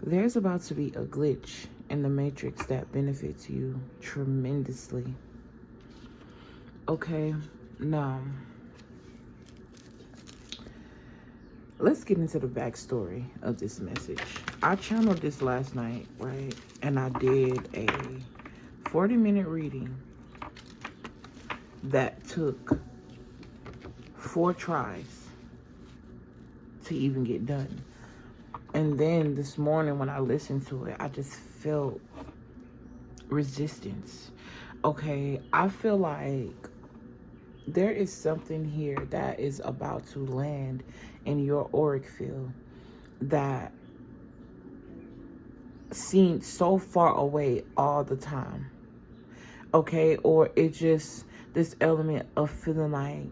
There's about to be a glitch in the matrix that benefits you tremendously. Okay, now let's get into the backstory of this message. I channeled this last night, right? And I did a 40-minute reading that took 4 tries to even get done. And then this morning when I listened to it, I just felt resistance. Okay, I feel like there is something here that is about to land in your auric field that seems so far away all the time. Okay, or it's just this element of feeling like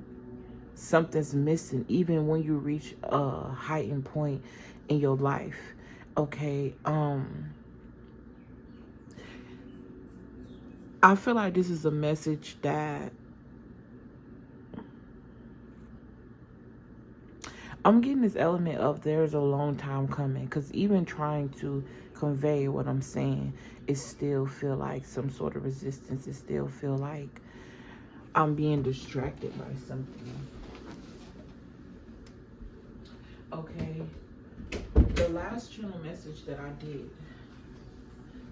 something's missing even when you reach a heightened point in your life. Okay, I feel like this is a message that I'm getting this element of there's a long time coming, because even trying to convey what I'm saying, it still feel like some sort of resistance. It still feel like I'm being distracted by something. Okay, the last channel message that I did,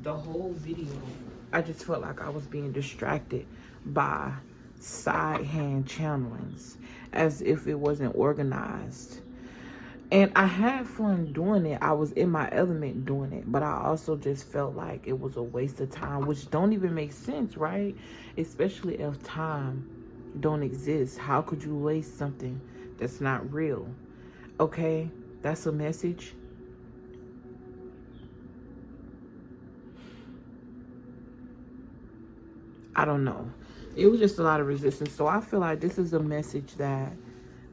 the whole video, I just felt like I was being distracted by side hand channelings as if it wasn't organized. And I had fun doing it. I was in my element doing it. But I also just felt like it was a waste of time, which don't even make sense, right? Especially if time don't exist. How could you waste something that's not real? Okay, that's a message. I don't know. It was just a lot of resistance. So I feel like this is a message that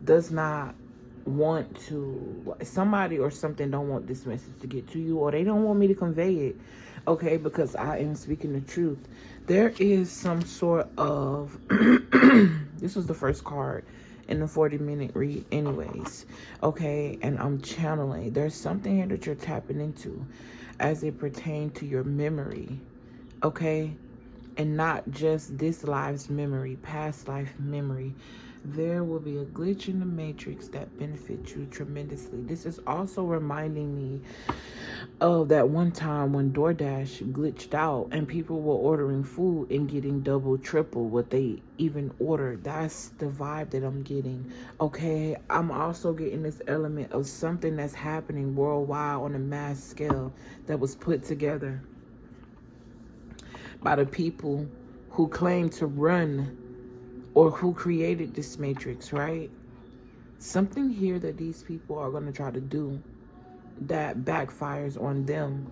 does not want to, somebody or something don't want this message to get to you, or they don't want me to convey it. Okay, because I am speaking the truth. There is some sort of this was the first card in the 40-minute read anyways. Okay, and I'm channeling. There's something here that you're tapping into as it pertains to your memory. Okay, and not just this life's memory, past life memory. There will be a glitch in the matrix that benefits you tremendously. This is also reminding me of that one time when DoorDash glitched out and people were ordering food and getting double, triple what they even ordered. That's the vibe that I'm getting. Okay, I'm also getting this element of something that's happening worldwide on a mass scale that was put together by the people who claim to run or who created this matrix, right? Something here that these people are going to try to do that backfires on them,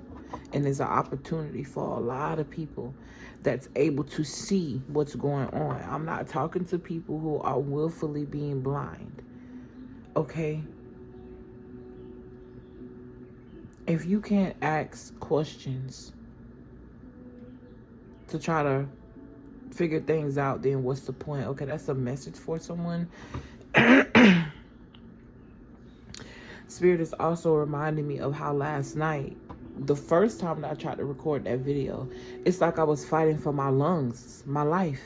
and is an opportunity for a lot of people that's able to see what's going on. I'm not talking to people who are willfully being blind. Okay? If you can't ask questions to try to figure things out, then what's the point? Okay, that's a message for someone. Spirit is also reminding me of how last night, the first time that I tried to record that video, it's like I was fighting for my lungs, my life.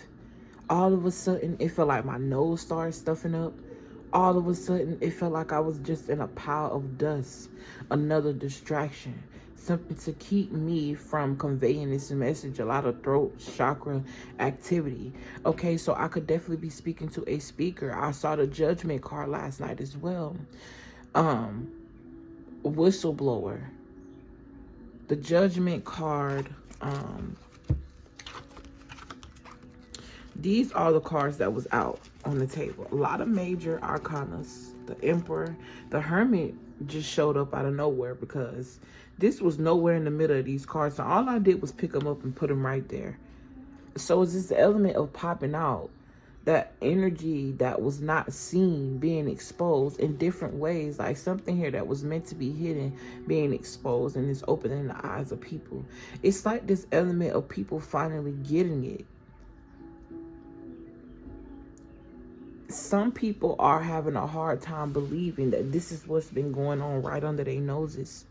All of a sudden, it felt like my nose started stuffing up. All of a sudden, it felt like I was just in a pile of dust. Another distraction. Something to keep me from conveying this message. A lot of throat chakra activity. Okay, so I could definitely be speaking to a speaker. I saw the judgment card last night as well. Whistleblower. The judgment card. These are the cards that was out on the table. A lot of major arcanas. The Emperor. The Hermit just showed up out of nowhere because this was nowhere in the middle of these cards. So all I did was pick them up and put them right there. So it's this element of popping out. That energy that was not seen being exposed in different ways. Like something here that was meant to be hidden being exposed, and it's opening the eyes of people. It's like this element of people finally getting it. Some people are having a hard time believing that this is what's been going on right under their noses.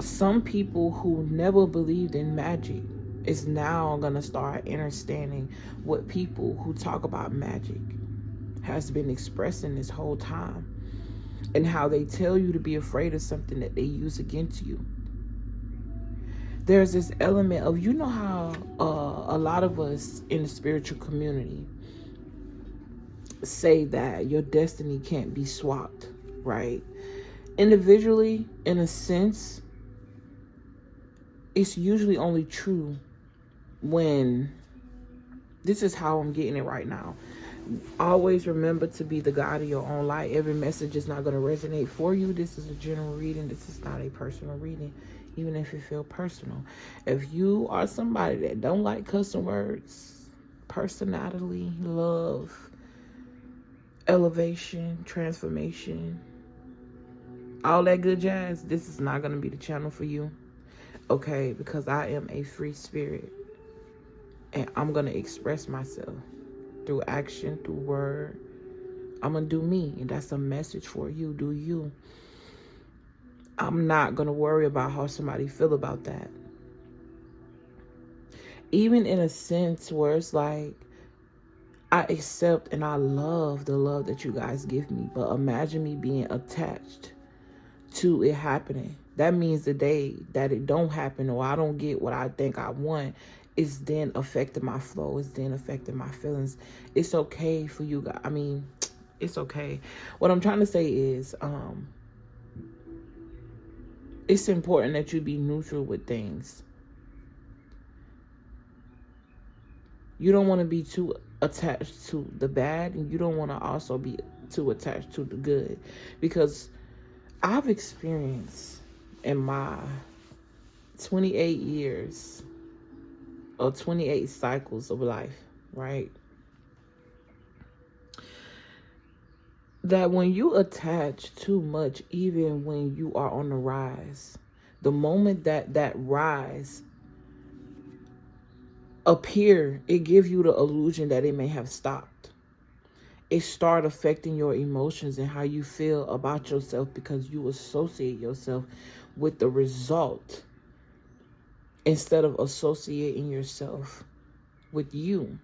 some people who never believed in magic is now going to start understanding what people who talk about magic has been expressing this whole time, and how they tell you to be afraid of something that they use against you. There's this element of, you know how a lot of us in the spiritual community say that your destiny can't be swapped, right? Individually, in a sense, it's usually only true when, this is how I'm getting it right now. Always remember to be the guide of your own light. Every message is not going to resonate for you. This is a general reading. This is not a personal reading, even if it feels personal. If you are somebody that don't like custom words, personality, love, elevation, transformation, all that good jazz, this is not going to be the channel for you. Okay, because I am a free spirit, and I'm going to express myself through action, through word. I'm going to do me, and that's a message for you. Do you. I'm not going to worry about how somebody feel about that. Even in a sense where it's like, I accept and I love the love that you guys give me, but imagine me being attached to it happening. That means the day that it don't happen, or I don't get what I think I want, it's then affecting my flow. It's then affecting my feelings. It's okay for you guys. I mean, it's okay. What I'm trying to say is, it's important that you be neutral with things. You don't want to be too attached to the bad, and you don't want to also be too attached to the good, because I've experienced in my 28 years or 28 cycles of life, right, that when you attach too much, even when you are on the rise, the moment that rise appear, it gives you the illusion that it may have stopped. It start affecting your emotions and how you feel about yourself, because you associate yourself with the result instead of associating yourself with you.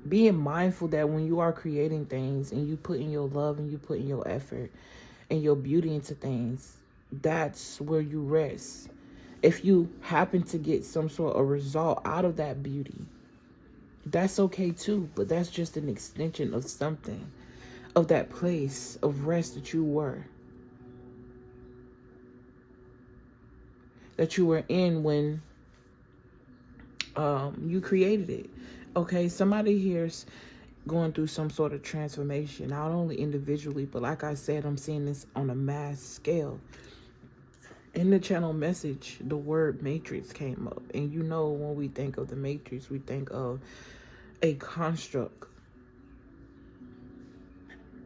Being mindful that when you are creating things and you put in your love and you put in your effort and your beauty into things, that's where you rest. If you happen to get some sort of result out of that beauty, that's okay too, but that's just an extension of something, of that place of rest that you were in when you created it. Okay, somebody here's going through some sort of transformation, not only individually, but like I said, I'm seeing this on a mass scale. In the channel message, the word matrix came up, and you know, when we think of the matrix, we think of a construct.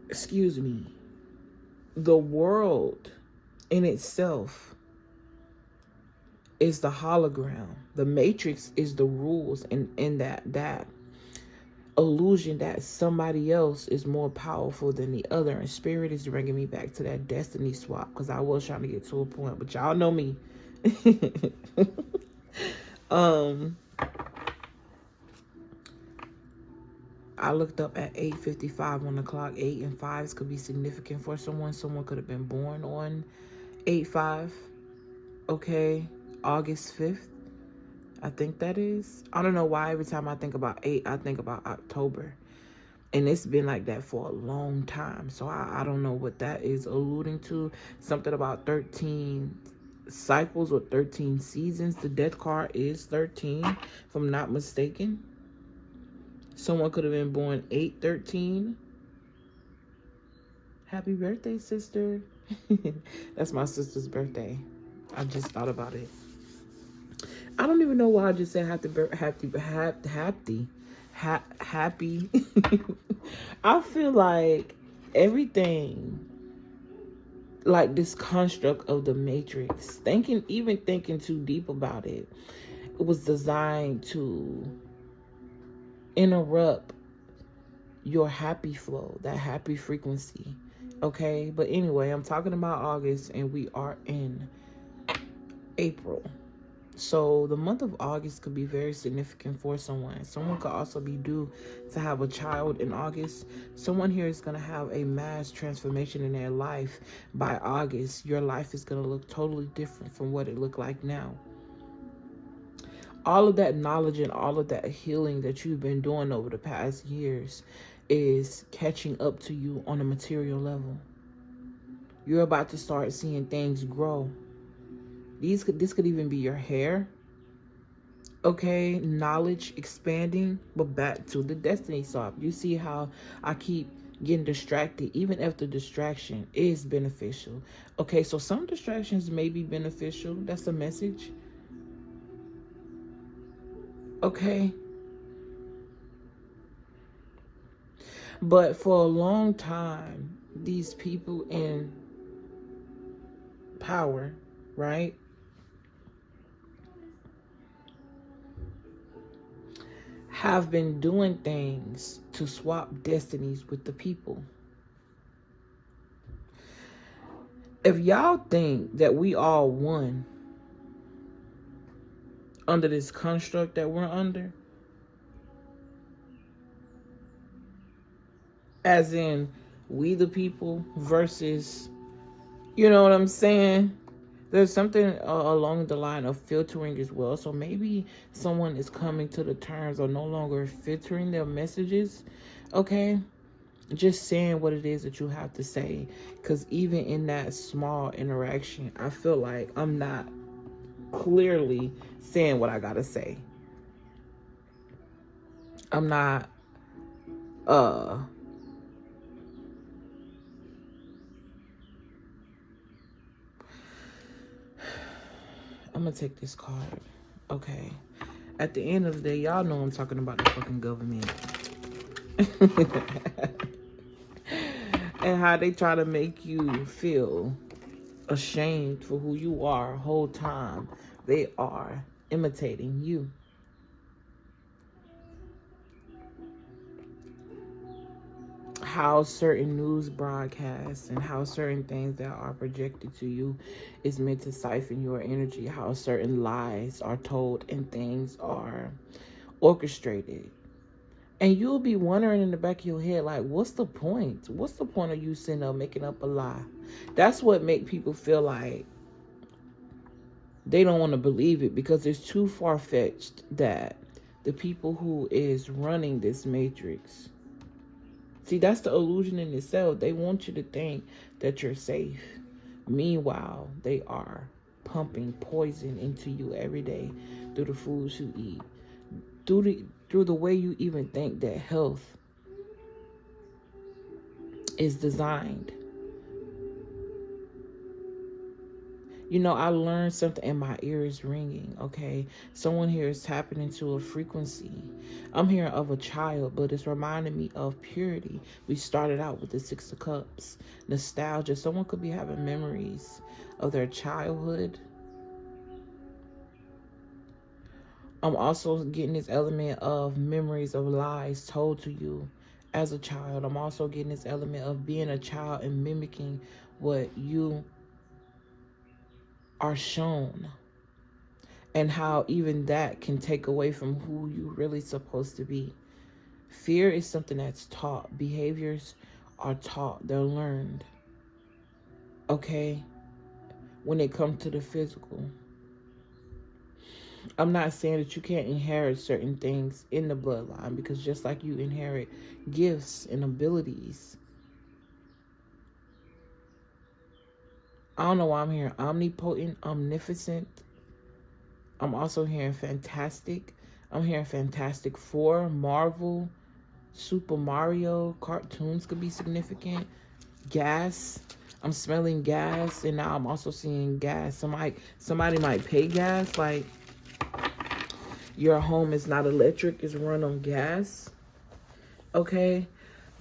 Excuse me. The world in itself is the hologram. The matrix is the rules, and in that illusion that somebody else is more powerful than the other. And spirit is bringing me back to that destiny swap, because I was trying to get to a point, but y'all know me. I looked up at 8:55 on the clock. 8 and 5s could be significant for someone. Someone could have been born on 8/5. Okay, August 5th. I think that is. I don't know why every time I think about 8, I think about October. And it's been like that for a long time. So I don't know what that is alluding to. Something about 13 cycles or 13 seasons. The death card is 13, if I'm not mistaken. Someone could have been born 8/13. Happy birthday, sister. That's my sister's birthday. I just thought about it. I don't even know why I just said happy. I feel like everything, like this construct of the matrix, even thinking too deep about it, it was designed to interrupt your happy flow, that happy frequency. Okay, but anyway, I'm talking about August and we are in April. So the month of August could be very significant for someone. Someone could also be due to have a child in August. Someone here is going to have a mass transformation in their life by August. Your life is going to look totally different from what it looked like now. All of that knowledge and all of that healing that you've been doing over the past years is catching up to you on a material level. You're about to start seeing things grow. This could even be your hair. Okay, knowledge expanding, but back to the destiny swap. You see how I keep getting distracted, even if the distraction is beneficial. Okay, so some distractions may be beneficial. That's a message. Okay. But for a long time, these people in power, right, have been doing things to swap destinies with the people. If y'all think that we all won under this construct that we're under, as in we the people versus, you know what I'm saying? There's something along the line of filtering as well. So maybe someone is coming to the terms of no longer filtering their messages. Okay, just saying what it is that you have to say, because even in that small interaction, I feel like I'm not clearly saying what I gotta say. I'm not I'm gonna take this card. Okay, at the end of the day, y'all know I'm talking about the fucking government. And how they try to make you feel ashamed for who you are whole time they are imitating you. How certain news broadcasts and how certain things that are projected to you is meant to siphon your energy. How certain lies are told and things are orchestrated. And you'll be wondering in the back of your head, like, what's the point? What's the point of you sitting up making up a lie? That's what make people feel like they don't want to believe it, because it's too far-fetched that the people who is running this matrix, see, that's the illusion in itself. They want you to think that you're safe. Meanwhile, they are pumping poison into you every day through the foods you eat, through the way you even think that health is designed. You know, I learned something and my ear is ringing, okay? Someone here is tapping into a frequency. I'm hearing of a child, but it's reminding me of purity. We started out with the Six of Cups. Nostalgia. Someone could be having memories of their childhood. I'm also getting this element of memories of lies told to you as a child. I'm also getting this element of being a child and mimicking what you are shown, and how even that can take away from who you really supposed to be. Fear is something that's taught. Behaviors are taught. They're learned. Okay? When it comes to the physical. I'm not saying that you can't inherit certain things in the bloodline, because just like you inherit gifts and abilities. I don't know why I'm hearing omnipotent, omnificent. I'm also hearing fantastic. I'm hearing Fantastic Four, Marvel, Super Mario, cartoons could be significant. Gas. I'm smelling gas, and now I'm also seeing gas. Somebody might pay gas, like your home is not electric, it's run on gas. Okay?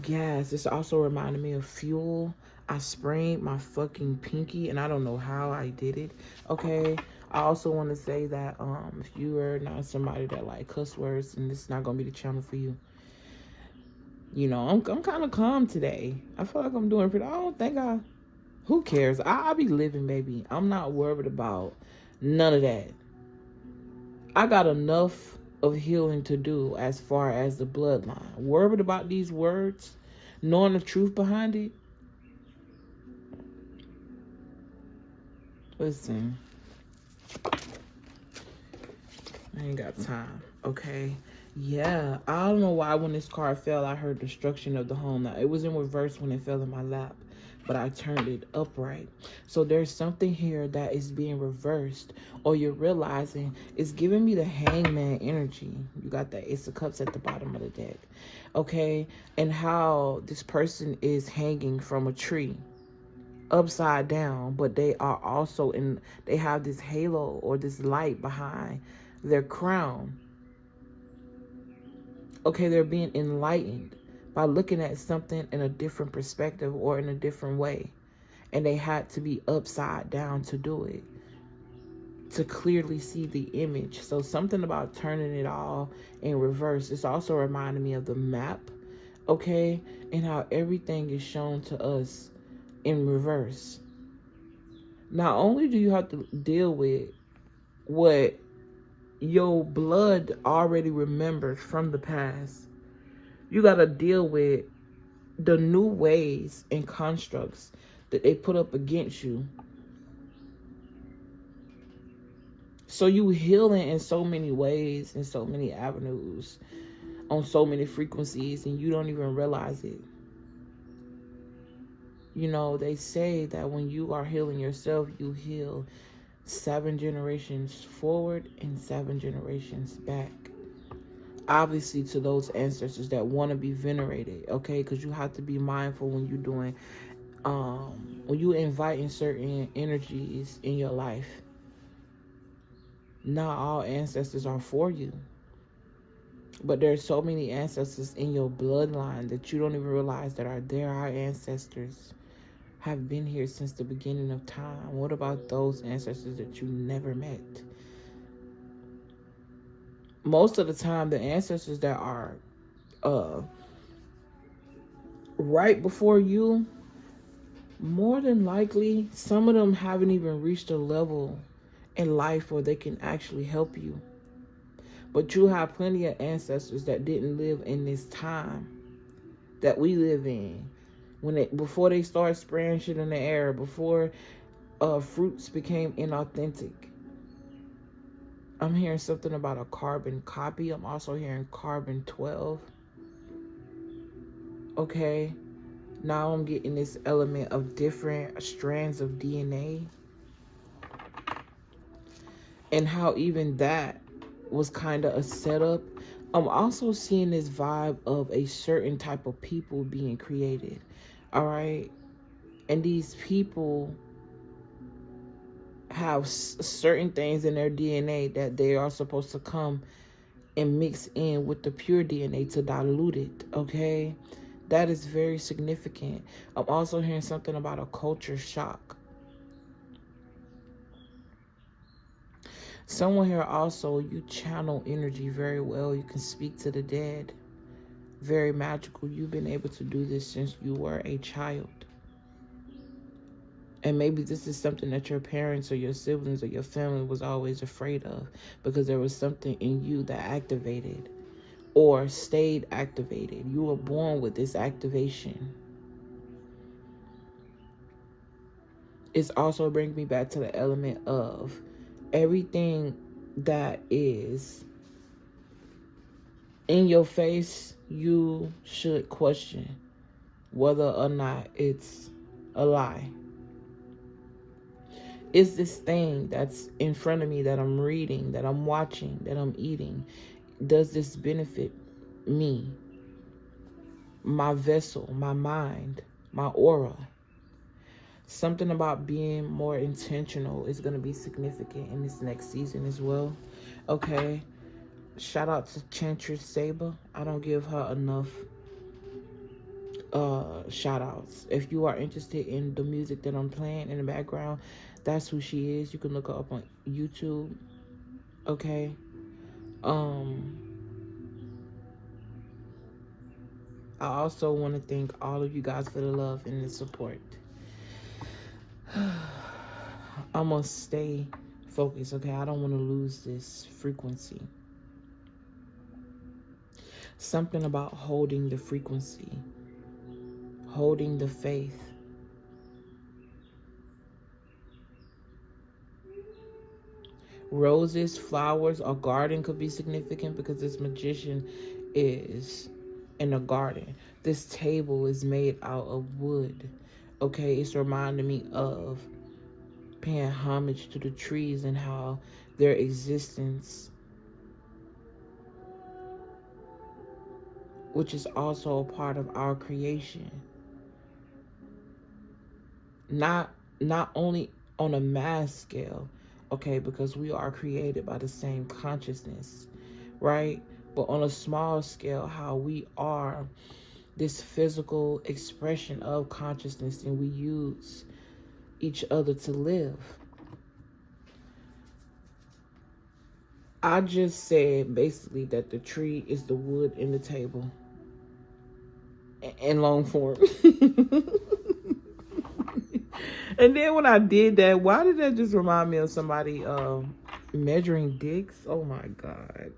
Gas. It's also reminding me of fuel. I sprained my fucking pinky, and I don't know how I did it. Okay? I also want to say that if you are not somebody that like cuss words, and this is not going to be the channel for you, You know, I'm kind of calm today. I feel like I'm doing pretty. I don't think who cares? I'll be living, baby. I'm not worried about none of that. I got enough of healing to do as far as the bloodline. Worried about these words, knowing the truth behind it. Listen, I ain't got time. Okay. Yeah, I don't know why when this card fell, I heard destruction of the home. Now, it was in reverse when it fell in my lap, but I turned it upright. So there's something here that is being reversed, or you're realizing it's giving me the hangman energy. You got the Ace of Cups at the bottom of the deck. Okay, and how this person is hanging from a tree upside down, but they are also they have this halo or this light behind their crown. Okay, they're being enlightened by looking at something in a different perspective or in a different way. And they had to be upside down to do it, to clearly see the image. So something about turning it all in reverse. It's also reminding me of the map, okay? And how everything is shown to us in reverse. Not only do you have to deal with what your blood already remembers from the past, you got to deal with the new ways and constructs that they put up against you. So you healing in so many ways, in so many avenues, on so many frequencies, and you don't even realize it. You know, they say that when you are healing yourself, you heal 7 generations forward and 7 generations back. Obviously, to those ancestors that want to be venerated, okay? Because you have to be mindful when you're doing, when you inviting certain energies in your life. Not all ancestors are for you. But there's so many ancestors in your bloodline that you don't even realize that are there. Our ancestors have been here since the beginning of time. What about those ancestors that you never met? Most of the time, the ancestors that are right before you, more than likely, some of them haven't even reached a level in life where they can actually help you. But you have plenty of ancestors that didn't live in this time that we live in. Before they started spraying shit in the air, before fruits became inauthentic. I'm hearing something about a carbon copy. I'm also hearing carbon 12. Okay. Now I'm getting this element of different strands of DNA. And how even that was kind of a setup. I'm also seeing this vibe of a certain type of people being created. All right. And these people have certain things in their DNA that they are supposed to come and mix in with the pure DNA to dilute it, okay? That is very significant. I'm also hearing something about a culture shock. Someone here also, you channel energy very well. You can speak to the dead. Very magical. You've been able to do this since you were a child. And maybe this is something that your parents or your siblings or your family was always afraid of, because there was something in you that activated or stayed activated. You were born with this activation. It's also bringing me back to the element of everything that is in your face, you should question whether or not it's a lie. Is this thing that's in front of me, that I'm reading, that I'm watching, that I'm eating, does this benefit me, my vessel, my mind, my aura? Something about being more intentional is going to be significant in this next season as well. Okay. Shout out to Chantress Saber. I don't give her enough shout outs. If you are interested in the music that I'm playing in the background, that's who she is. You can look her up on YouTube. Okay. I also want to thank all of you guys for the love and the support. I'm going to stay focused, okay? I don't want to lose this frequency. Something about holding the frequency, holding the faith. Roses, flowers, or garden could be significant because this magician is in a garden. This table is made out of wood. Okay, it's reminding me of paying homage to the trees and how their existence, which is also a part of our creation. Not only on a mass scale, okay, because we are created by the same consciousness, right? But on a small scale, how we are this physical expression of consciousness, and we use each other to live. I just said basically that the tree is the wood in the table in long form. And then when I did that, why did that just remind me of somebody measuring dicks? Oh my God.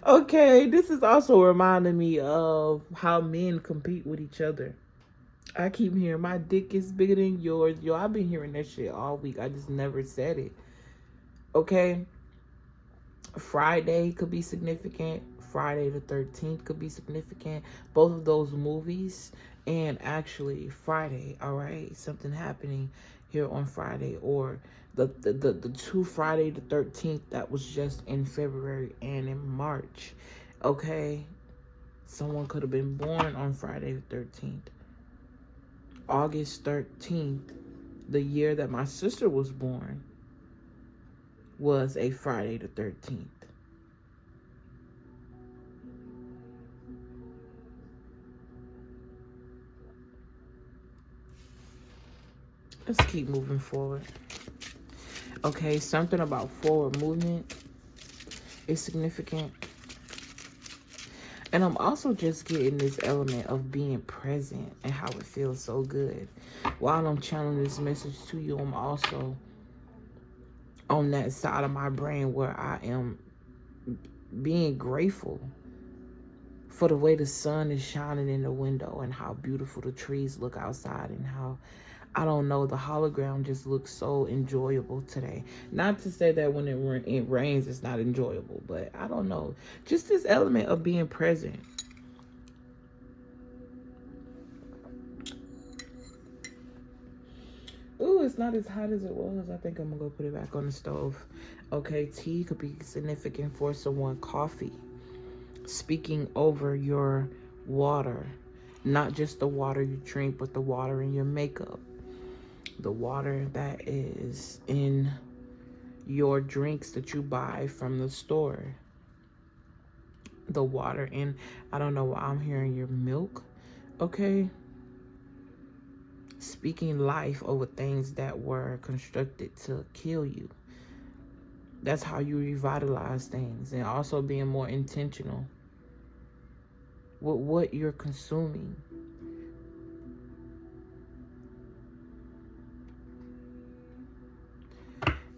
Okay, this is also reminding me of how men compete with each other. I keep hearing my dick is bigger than yours. Yo, I've been hearing that shit all week. I just never said it. Okay. Friday could be significant. Friday the 13th could be significant. Both of those movies, and actually Friday, all right? Something happening here on Friday, or the two Friday the 13th that was just in February and in March. Okay? Someone could have been born on Friday the 13th. August 13th, the year that my sister was born, was a Friday the 13th. Let's keep moving forward. Okay, something about forward movement is significant. And I'm also just getting this element of being present and how it feels so good. While I'm channeling this message to you, I'm also on that side of my brain where I am being grateful for the way the sun is shining in the window and how beautiful the trees look outside, and how, I don't know, the hologram just looks so enjoyable today. Not to say that when it rains, it's not enjoyable, but I don't know. Just this element of being present. Ooh, it's not as hot as it was. I think I'm gonna go put it back on the stove. Okay, tea could be significant for someone. Coffee. Speaking over your water. Not just the water you drink, but the water in your makeup. The water that is in your drinks that you buy from the store. The water in, I don't know why I'm hearing your milk. Okay. Speaking life over things that were constructed to kill you. That's how you revitalize things. And also being more intentional with what you're consuming.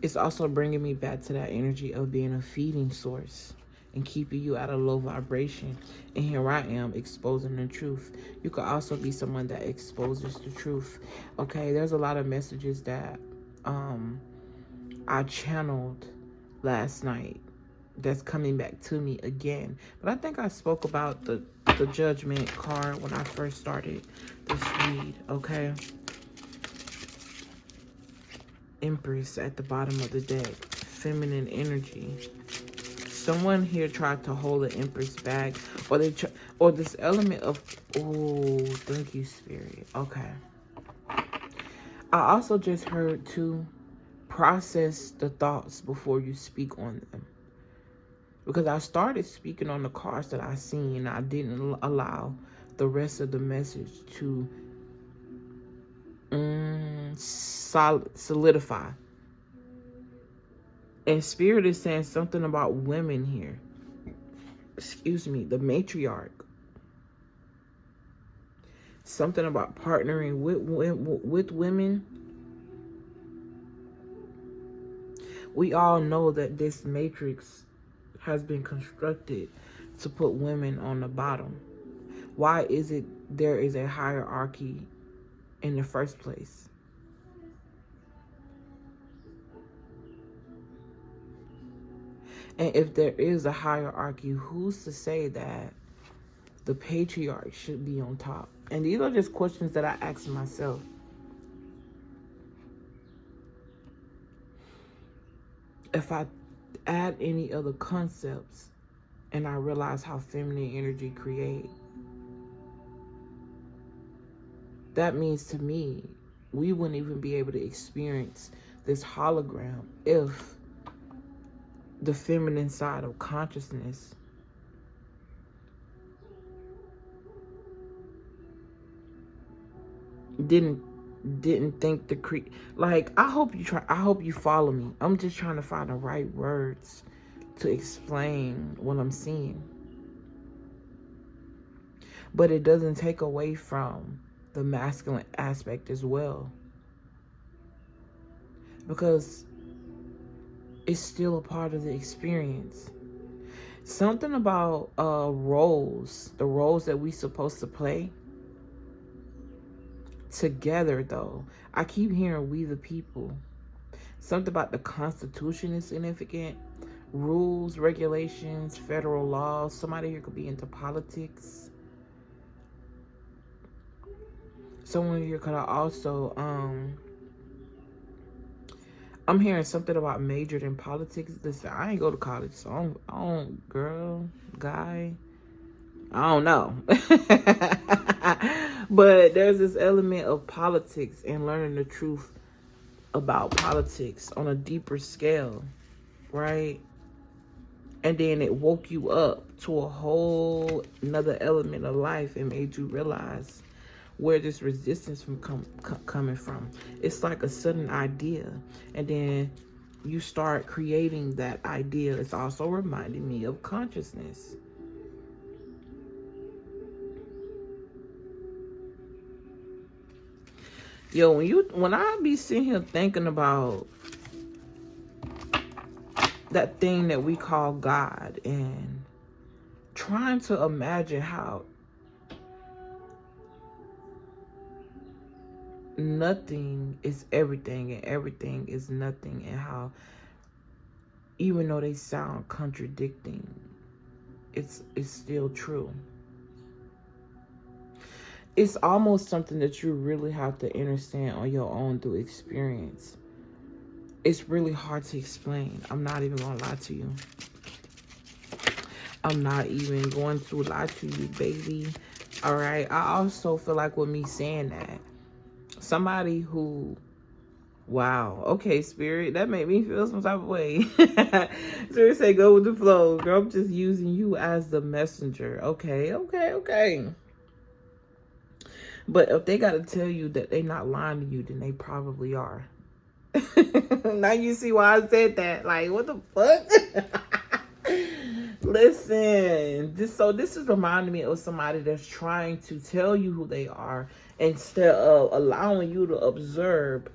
It's also bringing me back to that energy of being a feeding source and keeping you at a low vibration. And here I am exposing the truth. You could also be someone that exposes the truth. Okay, there's a lot of messages that I channeled last night that's coming back to me again. But I think I spoke about the Judgment card when I first started this read, okay? Empress at the bottom of the deck. Feminine energy. Someone here tried to hold the Empress back, or or this element of, oh, thank you, Spirit. Okay. I also just heard to process the thoughts before you speak on them. Because I started speaking on the cards that I seen, and I didn't allow the rest of the message to solidify. And Spirit is saying something about women here. excuse me, the matriarch. Something about partnering with women. We all know that this matrix has been constructed to put women on the bottom. Why is it there is a hierarchy in the first place? And if there is a hierarchy, who's to say that the patriarch should be on top? And these are just questions that I ask myself. If I add any other concepts and I realize how feminine energy create, that means to me, we wouldn't even be able to experience this hologram if the feminine side of consciousness didn't think like, I hope you follow me. I'm just trying to find the right words to explain what I'm seeing. But it doesn't take away from the masculine aspect as well, because it's still a part of the experience. Something about roles, the roles that we supposed to play together, though. I keep hearing we the people. Something about the Constitution is significant. Rules, regulations, federal laws. Somebody here could be into politics. Someone here could also, I'm hearing something about majored in politics. Listen, I ain't go to college, so I don't, girl, guy, I don't know. But there's this element of politics and learning the truth about politics on a deeper scale, right? And then it woke you up to a whole another element of life and made you realize where this resistance coming from. It's like a sudden idea, and then you start creating that idea. It's also reminding me of consciousness. Yo, when I be sitting here thinking about that thing that we call God and trying to imagine how nothing is everything and everything is nothing, and how even though they sound contradicting, it's still true. It's almost something that you really have to understand on your own through experience. It's really hard to explain. I'm not even gonna lie to you. I'm not even going to lie to you, baby. All right. I also feel like with me saying that, somebody who, wow, okay, Spirit, that made me feel some type of way. Spirit say, go with the flow. Girl, I'm just using you as the messenger. Okay. But if they got to tell you that they not lying to you, then they probably are. Now you see why I said that. Like, what the fuck? Listen, this is reminding me of somebody that's trying to tell you who they are instead of allowing you to observe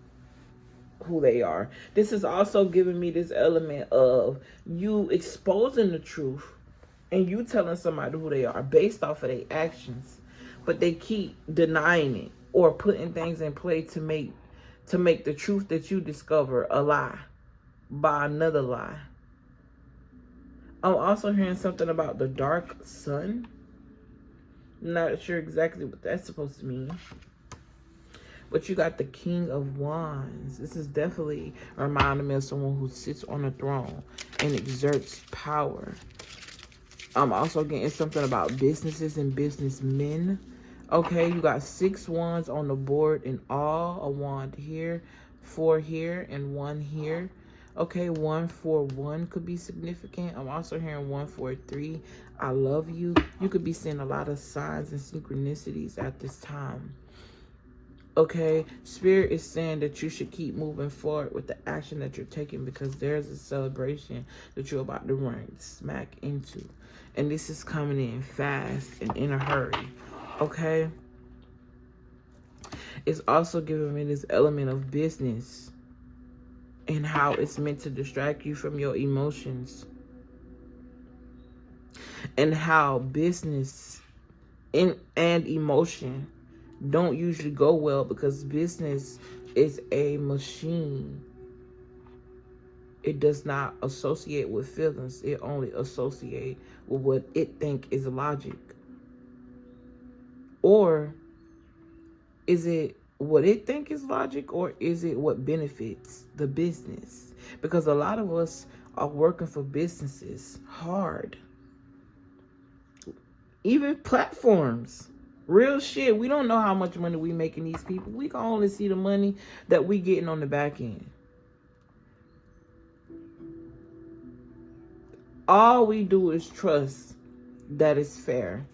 who they are. This is also giving me this element of you exposing the truth and you telling somebody who they are based off of their actions, but they keep denying it or putting things in play to make the truth that you discover a lie by another lie. I'm also hearing something about the dark sun. Not sure exactly what that's supposed to mean. But you got the King of Wands. This is definitely reminding me of someone who sits on a throne and exerts power. I'm also getting something about businesses and businessmen. Okay, you got 6 wands on the board in all. A wand here, 4 here, and 1 here. Okay, 1, 4, 1 could be significant. I'm also hearing 1, 4, 3. I love you. You could be seeing a lot of signs and synchronicities at this time. Okay, Spirit is saying that you should keep moving forward with the action that you're taking, because there's a celebration that you're about to run smack into. And this is coming in fast and in a hurry. Okay? It's also giving me this element of business and how it's meant to distract you from your emotions. And how business and emotion don't usually go well, because business is a machine. It does not associate with feelings. It only associates with what it think is logic. Or is it what it think is logic, or is it what benefits the business? Because a lot of us are working for businesses hard. Even platforms. Real shit. We don't know how much money we making these people. We can only see the money that we getting on the back end. All we do is trust that it's fair.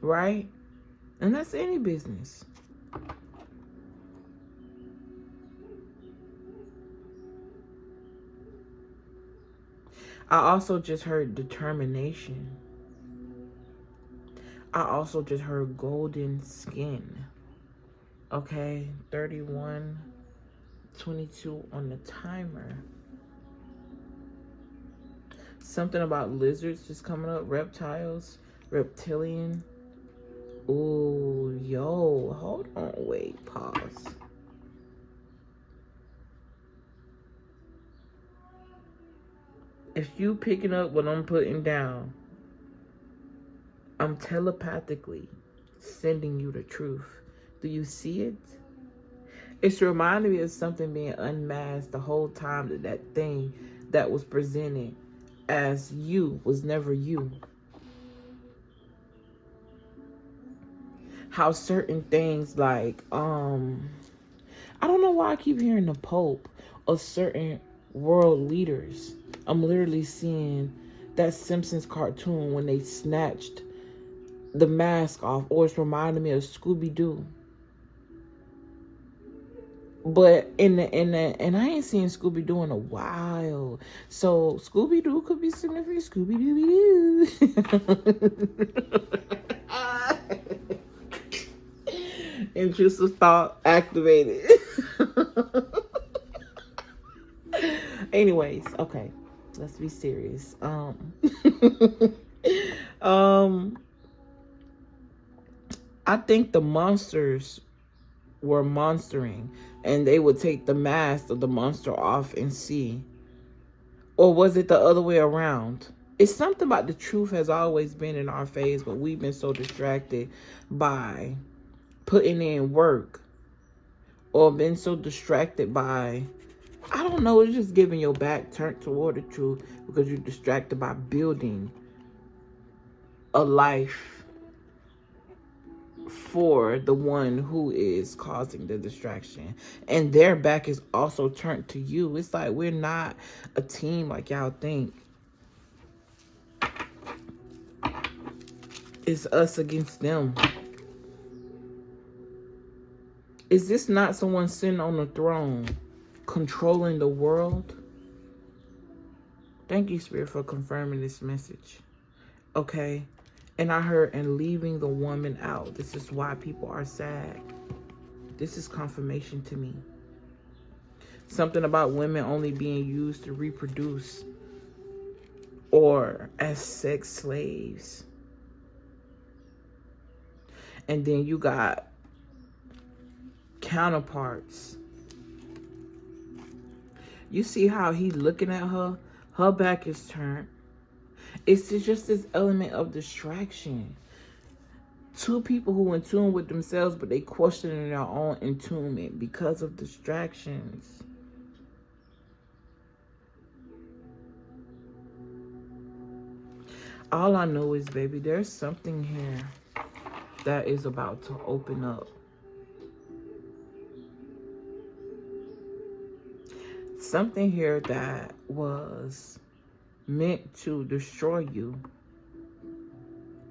Right? And that's any business. I also just heard determination. I also just heard golden skin. Okay, 31:22 on the timer. Something about lizards just coming up. Reptiles, reptilian. Ooh, yo, hold on, wait, pause. If you picking up what I'm putting down, I'm telepathically sending you the truth. Do you see it? It's reminding me of something being unmasked the whole time, that thing that was presented as you was never you. How certain things like, I don't know why I keep hearing the Pope or certain world leaders. I'm literally seeing that Simpsons cartoon when they snatched the mask off, or it's reminding me of Scooby-Doo. But and I ain't seen Scooby-Doo in a while. So Scooby-Doo could be significant. Scooby-Doo. Intrusive thought activated. Anyways, okay. Let's be serious. I think the monsters were monstering, and they would take the mask of the monster off and see. Or was it the other way around? It's something about the truth has always been in our face, but we've been so distracted by putting in work, or been so distracted by, I don't know, it's just giving your back turned toward the truth because you're distracted by building a life for the one who is causing the distraction, and their back is also turned to you. It's like we're not a team like y'all think. It's us against them. Is this not someone sitting on the throne controlling the world? Thank you, Spirit, for confirming this message. Okay. And I heard, and leaving the woman out. This is why people are sad. This is confirmation to me. Something about women only being used to reproduce or as sex slaves. And then you got counterparts. You see how he's looking at her? Her back is turned. It's just this element of distraction. Two people who in tune with themselves, but they questioning their own attunement because of distractions. All I know is, baby, there's something here that is about to open up. Something here that was meant to destroy you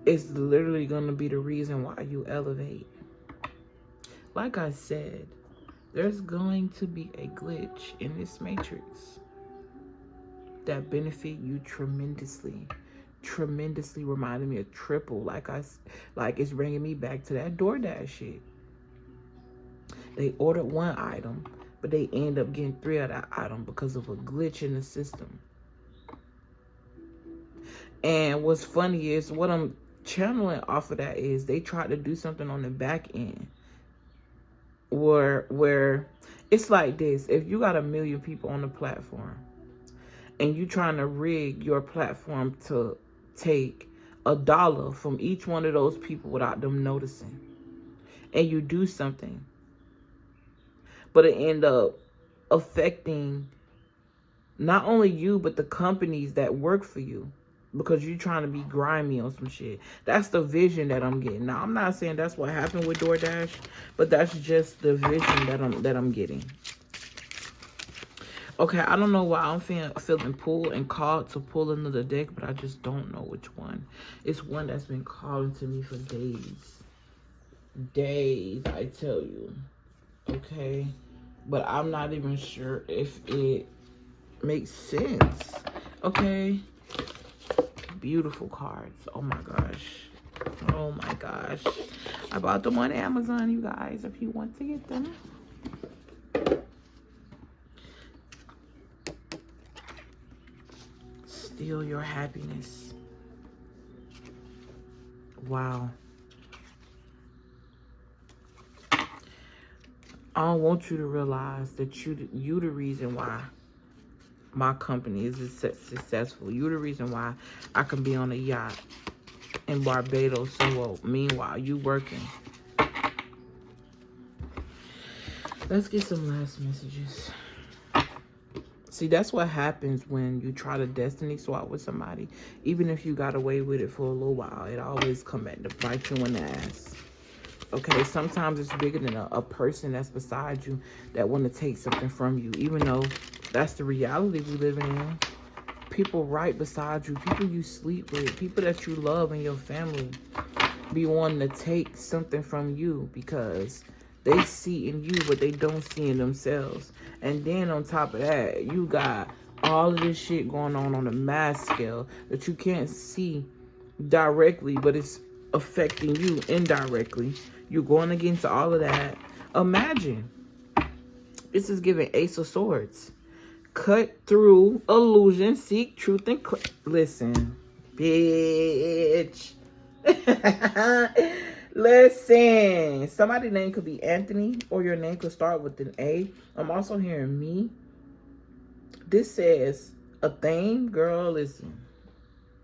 is literally going to be the reason why you elevate. like I said, there's going to be a glitch in this matrix that benefit you tremendously. Tremendously, reminding me of triple. Like it's bringing me back to that DoorDash shit. They ordered one item, but they end up getting 3 of that item because of a glitch in the system. And what's funny is, what I'm channeling off of that is, they tried to do something on the back end where it's like this. If you got 1 million people on the platform and you trying to rig your platform to take $1 from each one of those people without them noticing, and you do something, but it end up affecting not only you, but the companies that work for you, because you're trying to be grimy on some shit. That's the vision that I'm getting. Now, I'm not saying that's what happened with DoorDash, but that's just the vision that I'm getting. Okay, I don't know why I'm feeling pulled and called to pull another deck, but I just don't know which one. It's one that's been calling to me for days. Days, I tell you. Okay? But I'm not even sure if it makes sense. Okay? Beautiful cards. Oh my gosh. Oh my gosh. I bought them on Amazon, you guys, if you want to get them. Steal your happiness. Wow. I don't want you to realize that you the reason why my company is successful. You the reason why I can be on a yacht in Barbados. So, well, meanwhile, you working. Let's get some last messages. See, that's what happens when you try to destiny swap with somebody. Even if you got away with it for a little while, it always come back to bite you in the ass. Okay, sometimes it's bigger than a person that's beside you that want to take something from you, even though that's the reality we live in. People right beside you, people you sleep with, people that you love in your family be wanting to take something from you because they see in you what they don't see in themselves. And then on top of that, you got all of this shit going on a mass scale that you can't see directly, but it's affecting you indirectly. You're going against all of that. Imagine. This is giving Ace of Swords. Cut through illusion, seek truth, and listen, bitch. Listen. Somebody's name could be Anthony, or your name could start with an A. I'm also hearing me. This says a thing, girl. Listen.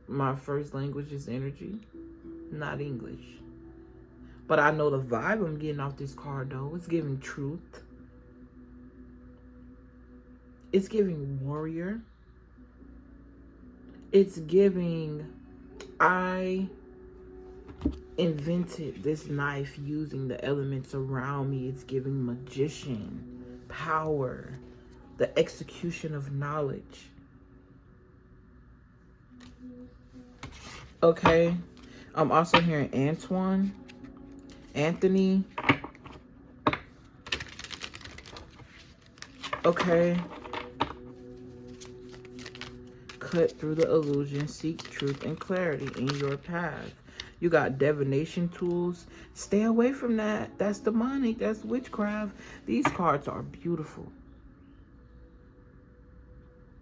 My first language is energy, not English. But I know the vibe I'm getting off this card, though. It's giving truth. It's giving warrior. It's giving, I invented this knife using the elements around me. It's giving magician, power, the execution of knowledge. Okay. I'm also hearing Antoine, Anthony. Okay. Cut through the illusion, seek truth and clarity in your path. You got divination tools. Stay away from that. That's demonic. That's witchcraft. These cards are beautiful.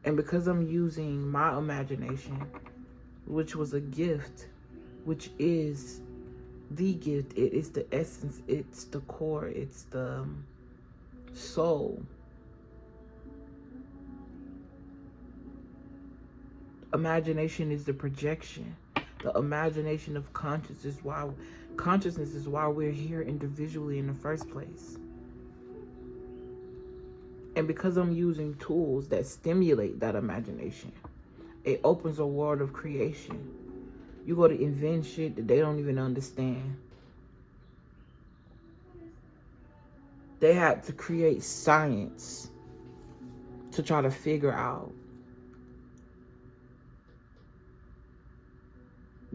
And because I'm using my imagination, which was a gift, which is the gift, it is the essence, it's the core, it's the soul. Imagination is the projection. The imagination of consciousness is why we're here individually in the first place. And because I'm using tools that stimulate that imagination, it opens a world of creation. You go to invent shit that they don't even understand. They had to create science to try to figure out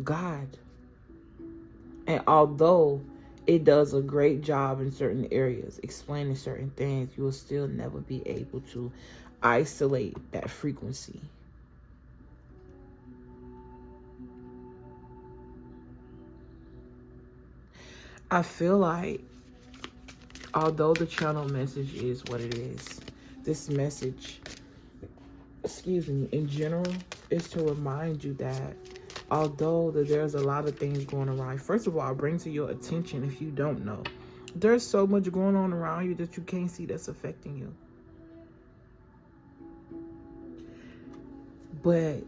God. And although it does a great job in certain areas, explaining certain things. You will still never be able to isolate that frequency. I feel like, although the channel message is what it is, this message, excuse me, in general, is to remind you that although that there's a lot of things going around, first of all, bring to your attention, if you don't know, there's so much going on around you that you can't see that's affecting you. But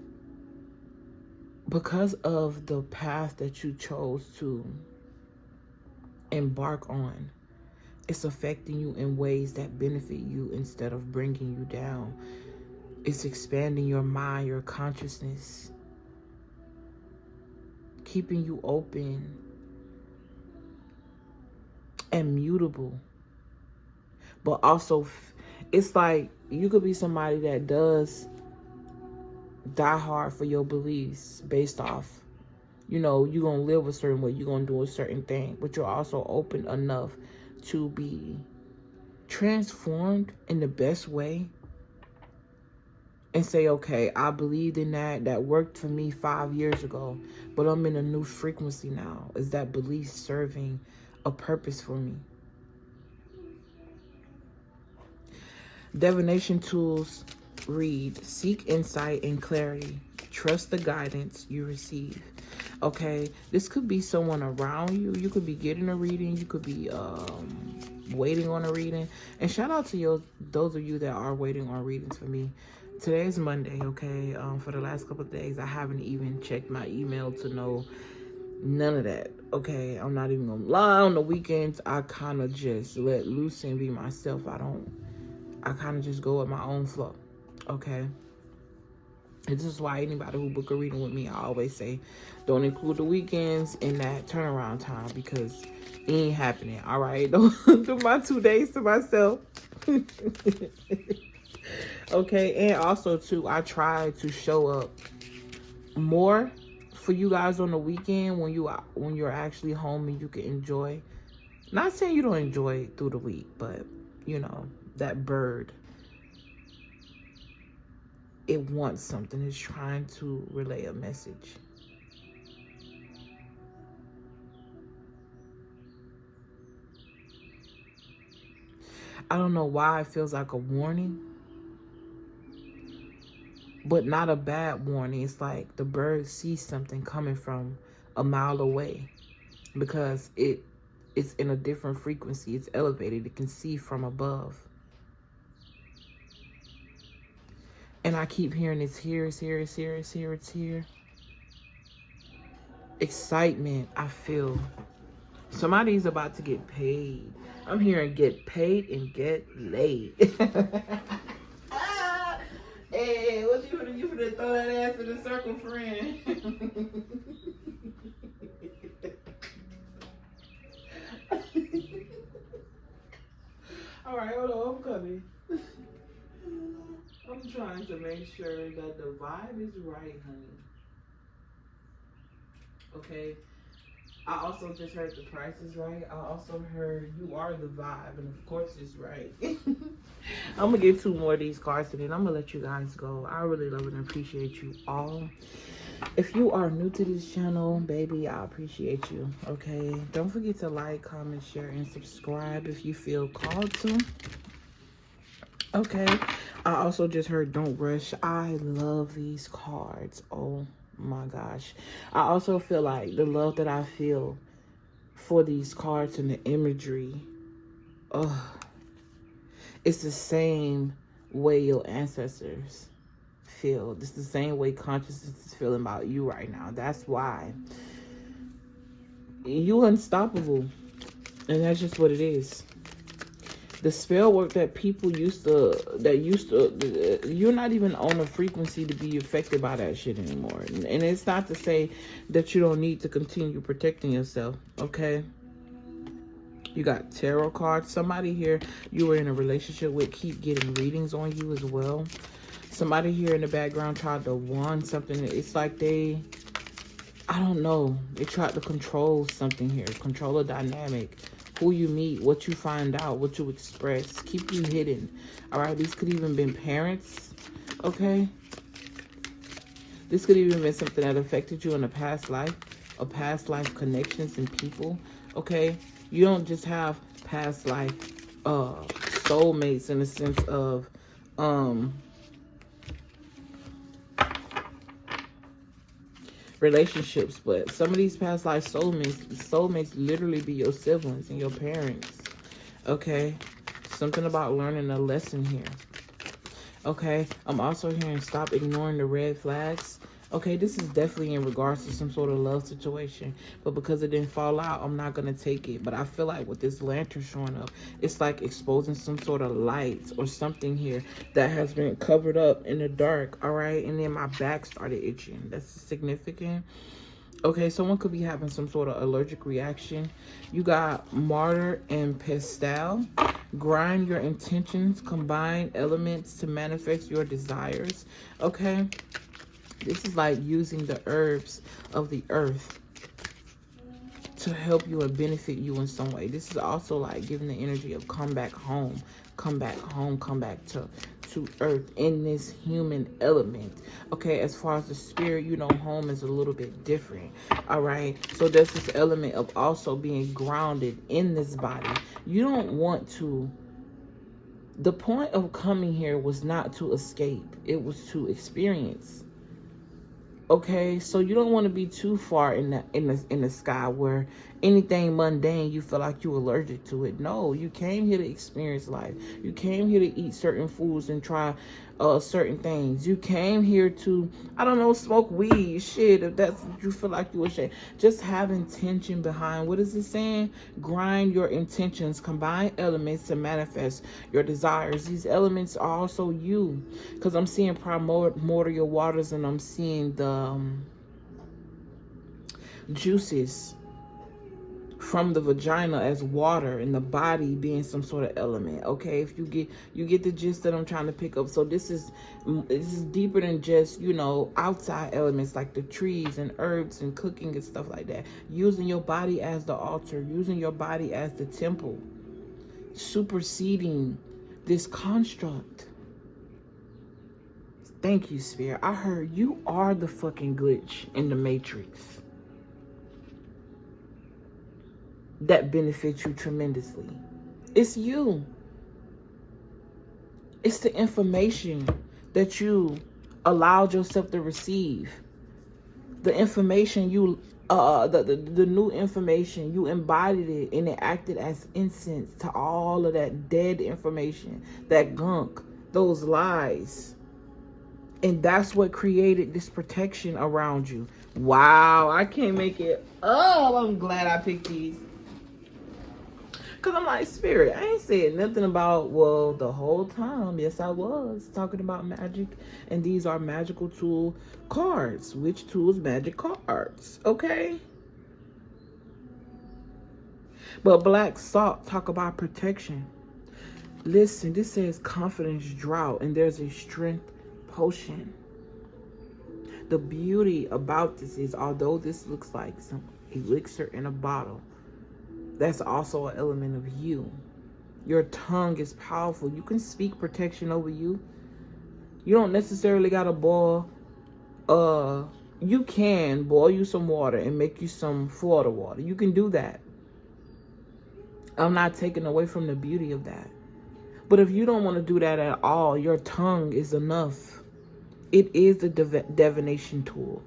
because of the path that you chose to embark on, it's affecting you in ways that benefit you instead of bringing you down. It's expanding your mind, your consciousness, keeping you open and mutable. But also, it's like you could be somebody that does die hard for your beliefs based off, you know, you're going to live a certain way, you're going to do a certain thing, but you're also open enough to be transformed in the best way and say, okay, I believed in that worked for me 5 years ago, but I'm in a new frequency now. Is that belief serving a purpose for me? Divination tools read, seek insight and clarity. Trust the guidance you receive. Okay, this could be someone around you. You could be getting a reading. You could be waiting on a reading. And shout out to those of you that are waiting on readings for me. Today is Monday, okay? For the last couple of days, I haven't even checked my email to know none of that, okay? I'm not even gonna lie. On the weekends, I kind of just let loose and be myself. I kind of just go with my own flow, okay? And this is why anybody who book a reading with me, I always say, don't include the weekends in that turnaround time, because it ain't happening, all right? Don't do my 2 days to myself. Okay, and also, too, I try to show up more for you guys on the weekend when you're actually home and you can enjoy. Not saying you don't enjoy it through the week, but, you know, that bird, it wants something. It's trying to relay a message. I don't know why it feels like a warning, but not a bad warning. It's like the bird sees something coming from a mile away because it's in a different frequency. It's elevated. It can see from above. And I keep hearing it's here, it's here, it's here, it's here, it's here. Excitement, I feel. Somebody's about to get paid. I'm hearing get paid and get laid. Hey, what you finna throw that ass in the circle, friend? All right, hold on, I'm coming. I'm trying to make sure that the vibe is right, honey. Okay. I also just heard the price is right. I also heard you are the vibe, and of course it's right. I'm gonna get 2 more of these cards and then I'm gonna let you guys go. I really love and appreciate you all. If you are new to this channel, baby, I appreciate you. Okay, don't forget to like, comment, share, and subscribe if you feel called to. Okay, I also just heard don't rush. I love these cards. Oh my gosh. I also feel like the love that I feel for these cards and the imagery, it's the same way your ancestors feel. It's the same way consciousness is feeling about you right now. That's why you unstoppable, and that's just what it is. The spell work that people used to, you're not even on a frequency to be affected by that shit anymore. And it's not to say that you don't need to continue protecting yourself, okay? You got tarot cards. Somebody here you were in a relationship with keep getting readings on you as well. Somebody here in the background tried to want something. It's like they I don't know. They tried to control something here. Control a dynamic. Who you meet, what you find out, what you express. Keep you hidden. All right. These could even been parents. Okay. This could even been something that affected you in a past life. Or past life connections and people. Okay. You don't just have past life soulmates in the sense of relationships, but some of these past life soulmates literally be your siblings and your parents. Okay, something about learning a lesson here. Okay, I'm also hearing stop ignoring the red flags. Okay, this is definitely in regards to some sort of love situation, but because it didn't fall out, I'm not going to take it. But I feel like with this lantern showing up, it's like exposing some sort of lights or something here that has been covered up in the dark, all right? And then my back started itching. That's significant. Okay, someone could be having some sort of allergic reaction. You got martyr and pestle. Grind your intentions, combine elements to manifest your desires. Okay, this is like using the herbs of the earth to help you and benefit you in some way. This is also like giving the energy of come back home, come back home, come back to earth in this human element. Okay, as far as the spirit, you know, home is a little bit different. All right, so there's this element of also being grounded in this body. You don't want to, the point of coming here was not to escape, it was to experience. Okay, so you don't want to be too far in the sky where anything mundane you feel like you're allergic to it. No, you came here to experience life. You came here to eat certain foods and try certain things. You came here to, I don't know, smoke weed, shit, if that's what you feel like you ashamed. Just have intention behind, what is it saying? Grind your intentions, combine elements to manifest your desires. These elements are also you, because I'm seeing primordial waters and I'm seeing the juices from the vagina as water and the body being some sort of element. Okay, if you get the gist that I'm trying to pick up. So this is deeper than just, you know, outside elements like the trees and herbs and cooking and stuff like that. Using your body as the altar, using your body as the temple, superseding this construct. Thank you, Spirit. I heard you are the fucking glitch in the matrix that benefits you tremendously. It's you. It's the information that you allowed yourself to receive. The information you, the new information, you embodied it and it acted as incense to all of that dead information, that gunk, those lies. And that's what created this protection around you. Wow, I can't make it. Oh, I'm glad I picked these. Because I'm like, Spirit, I ain't said nothing about, well, the whole time, yes, I was talking about magic. And these are magical tool cards. Which tools? Magic cards. Okay? But black salt talk about protection. Listen, this says confidence drought. And there's a strength potion. The beauty about this is, although this looks like some elixir in a bottle, that's also an element of you. Your tongue is powerful. You can speak protection over you. You don't necessarily gotta boil. You can boil you some water and make you some Florida water. You can do that. I'm not taking away from the beauty of that. But if you don't want to do that at all, your tongue is enough. It is a divination tool.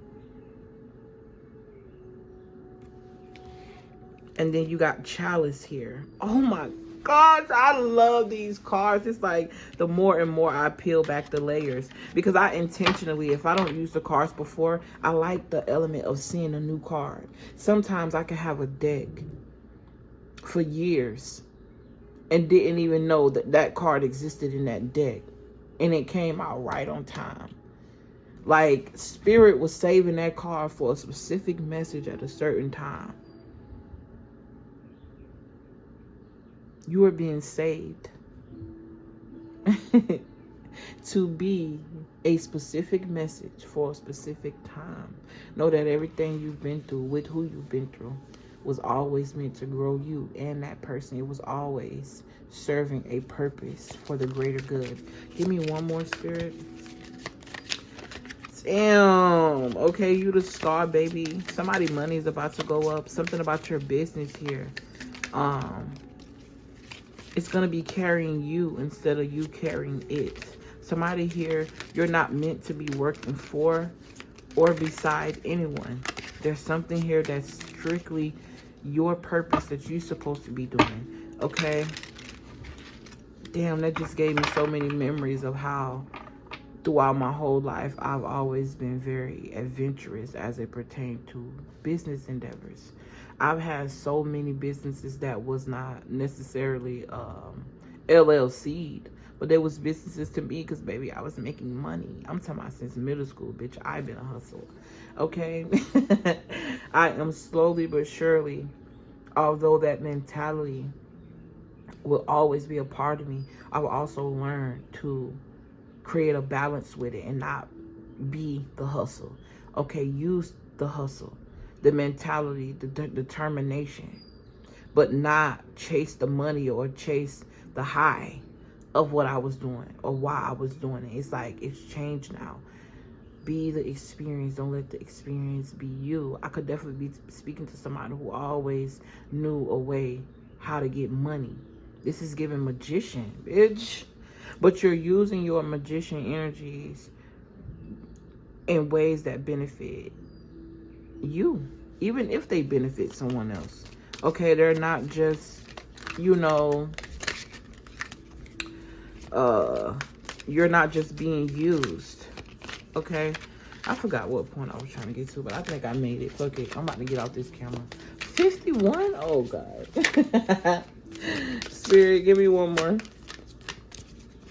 And then you got chalice here. Oh my gosh, I love these cards. It's like the more and more I peel back the layers. Because I intentionally, if I don't use the cards before, I like the element of seeing a new card. Sometimes I can have a deck for years and didn't even know that that card existed in that deck. And it came out right on time. Like, Spirit was saving that card for a specific message at a certain time. You are being saved. to be a specific message for a specific time. Know that everything you've been through, with who you've been through, was always meant to grow you and that person. It was always serving a purpose for the greater good. Give me one more, Spirit. Damn. Okay, you the star, baby. Somebody money is about to go up. Something about your business here. It's going to be carrying you instead of you carrying it. Somebody here, you're not meant to be working for or beside anyone. There's something here that's strictly your purpose that you're supposed to be doing. Okay? Damn, that just gave me so many memories of how throughout my whole life I've always been very adventurous as it pertained to business endeavors. I've had so many businesses that was not necessarily LLC'd, but there was businesses to me because, baby, I was making money. I'm talking about since middle school, bitch. I've been a hustler, okay? I am slowly but surely, although that mentality will always be a part of me, I will also learn to create a balance with it and not be the hustle. Okay, use the hustle, the mentality, the determination, but not chase the money or chase the high of what I was doing or why I was doing it. It's like, it's changed now. Be the experience. Don't let the experience be you. I could definitely be speaking to somebody who always knew a way how to get money. This is giving magician, bitch. But you're using your magician energies in ways that benefit you, even if they benefit someone else. Okay, they're not just, you know, you're not just being used. Okay, I forgot what point I was trying to get to, but I think I made it. Fuck it, I'm about to get off this camera. 51? Oh, God. Spirit, give me one more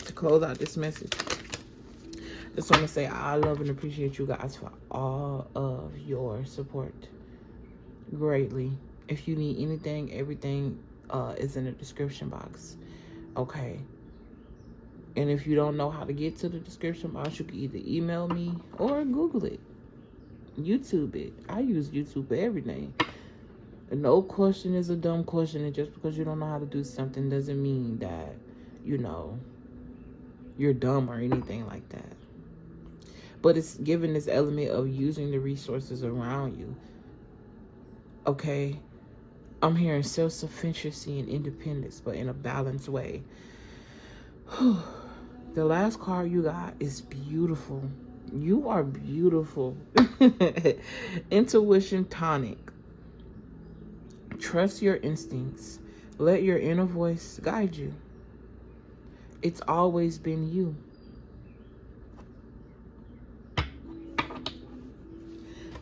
to close out this message. Just want to say I love and appreciate you guys for all of your support greatly. If you need anything, everything is in the description box. Okay. And if you don't know how to get to the description box, you can either email me or Google it. YouTube it. I use YouTube for everything. No question is a dumb question. And just because you don't know how to do something doesn't mean that, you know, you're dumb or anything like that. But it's given this element of using the resources around you. Okay? I'm hearing self-sufficiency and independence, but in a balanced way. The last card you got is beautiful. You are beautiful. Intuition tonic. Trust your instincts. Let your inner voice guide you. It's always been you.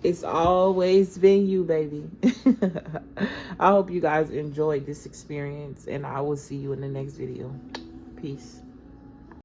It's always been you, baby. I hope you guys enjoyed this experience, and I will see you in the next video. Peace.